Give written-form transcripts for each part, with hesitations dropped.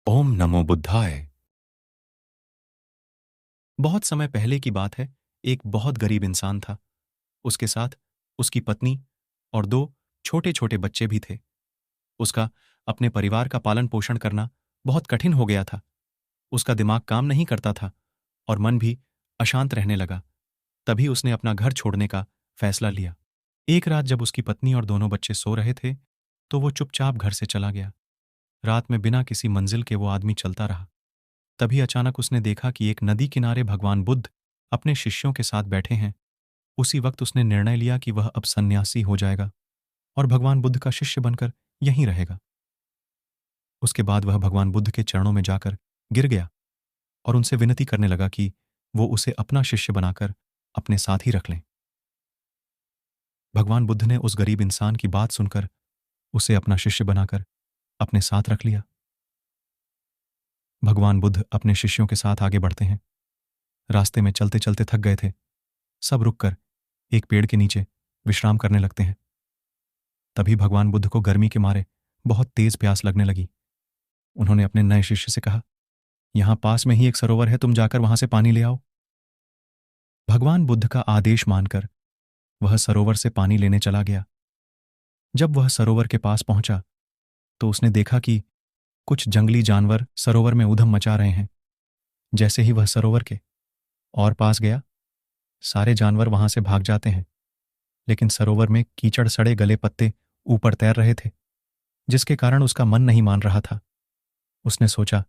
ओम नमो बुद्धाय। बहुत समय पहले की बात है। एक बहुत गरीब इंसान था। उसके साथ उसकी पत्नी और दो छोटे छोटे बच्चे भी थे। उसका अपने परिवार का पालन पोषण करना बहुत कठिन हो गया था। उसका दिमाग काम नहीं करता था और मन भी अशांत रहने लगा। तभी उसने अपना घर छोड़ने का फैसला लिया। एक रात जब उसकी पत्नी और दोनों बच्चे सो रहे थे तो वो चुपचाप घर से चला गया। रात में बिना किसी मंजिल के वो आदमी चलता रहा। तभी अचानक उसने देखा कि एक नदी किनारे भगवान बुद्ध अपने शिष्यों के साथ बैठे हैं। उसी वक्त उसने निर्णय लिया कि वह अब सन्यासी हो जाएगा और भगवान बुद्ध का शिष्य बनकर यहीं रहेगा। उसके बाद वह भगवान बुद्ध के चरणों में जाकर गिर गया और उनसे विनती करने लगा कि वो उसे अपना शिष्य बनाकर अपने साथ ही रख लें। भगवान बुद्ध ने उस गरीब इंसान की बात सुनकर उसे अपना शिष्य बनाकर अपने साथ रख लिया। भगवान बुद्ध अपने शिष्यों के साथ आगे बढ़ते हैं। रास्ते में चलते चलते थक गए थे। सब रुककर एक पेड़ के नीचे विश्राम करने लगते हैं। तभी भगवान बुद्ध को गर्मी के मारे बहुत तेज प्यास लगने लगी। उन्होंने अपने नए शिष्य से कहा, यहां पास में ही एक सरोवर है, तुम जाकर वहां से पानी ले आओ। भगवान बुद्ध का आदेश मानकर वह सरोवर से पानी लेने चला गया। जब वह सरोवर के पास पहुंचा तो उसने देखा कि कुछ जंगली जानवर सरोवर में ऊधम मचा रहे हैं। जैसे ही वह सरोवर के और पास गया, सारे जानवर वहां से भाग जाते हैं, लेकिन सरोवर में कीचड़ सड़े गले पत्ते ऊपर तैर रहे थे, जिसके कारण उसका मन नहीं मान रहा था। उसने सोचा,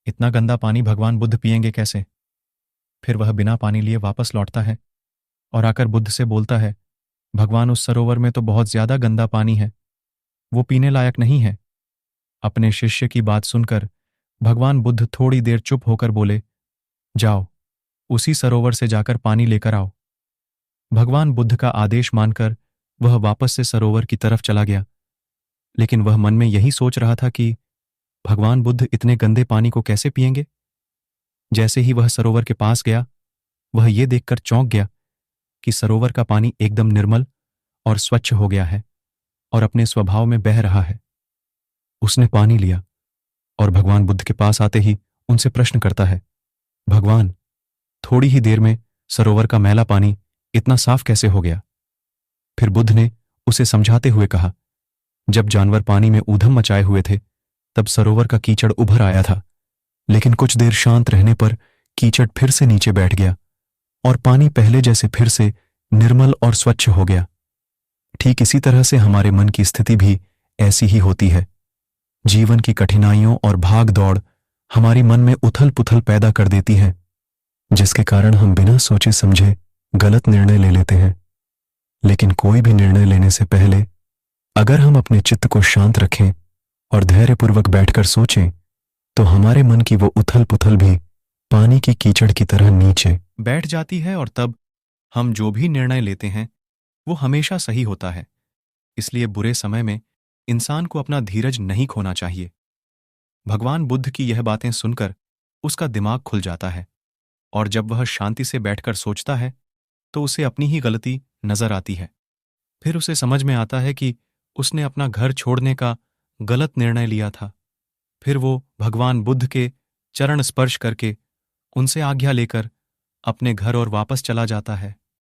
इतना गंदा पानी भगवान बुद्ध पिएंगे कैसे। फिर वह बिना पानी लिए वापस लौटता है और आकर बुद्ध से बोलता है, भगवान उस सरोवर में तो बहुत ज्यादा गंदा पानी है, वो पीने लायक नहीं है। अपने शिष्य की बात सुनकर भगवान बुद्ध थोड़ी देर चुप होकर बोले, जाओ उसी सरोवर से जाकर पानी लेकर आओ। भगवान बुद्ध का आदेश मानकर वह वापस से सरोवर की तरफ चला गया, लेकिन वह मन में यही सोच रहा था कि भगवान बुद्ध इतने गंदे पानी को कैसे पिएंगे। जैसे ही वह सरोवर के पास गया, वह ये देखकर चौंक गया कि सरोवर का पानी एकदम निर्मल और स्वच्छ हो गया है और अपने स्वभाव में बह रहा है। उसने पानी लिया और भगवान बुद्ध के पास आते ही उनसे प्रश्न करता है, भगवान, थोड़ी ही देर में सरोवर का मैला पानी इतना साफ कैसे हो गया। फिर बुद्ध ने उसे समझाते हुए कहा, जब जानवर पानी में ऊधम मचाए हुए थे तब सरोवर का कीचड़ उभर आया था, लेकिन कुछ देर शांत रहने पर कीचड़ फिर से नीचे बैठ गया और पानी पहले जैसे फिर से निर्मल और स्वच्छ हो गया। ठीक इसी तरह से हमारे मन की स्थिति भी ऐसी ही होती है। जीवन की कठिनाइयों और भाग दौड़ हमारी मन में उथल पुथल पैदा कर देती है, जिसके कारण हम बिना सोचे समझे गलत निर्णय ले लेते हैं। लेकिन कोई भी निर्णय लेने से पहले अगर हम अपने चित्त को शांत रखें और धैर्यपूर्वक बैठकर सोचें, तो हमारे मन की वो उथल पुथल भी पानी की कीचड़ की तरह नीचे बैठ जाती है और तब हम जो भी निर्णय लेते हैं वो हमेशा सही होता है। इसलिए बुरे समय में इंसान को अपना धीरज नहीं खोना चाहिए। भगवान बुद्ध की यह बातें सुनकर उसका दिमाग खुल जाता है और जब वह शांति से बैठकर सोचता है तो उसे अपनी ही गलती नजर आती है। फिर उसे समझ में आता है कि उसने अपना घर छोड़ने का गलत निर्णय लिया था। फिर वो भगवान बुद्ध के चरण स्पर्श करके उनसे आज्ञा लेकर अपने घर और वापस चला जाता है।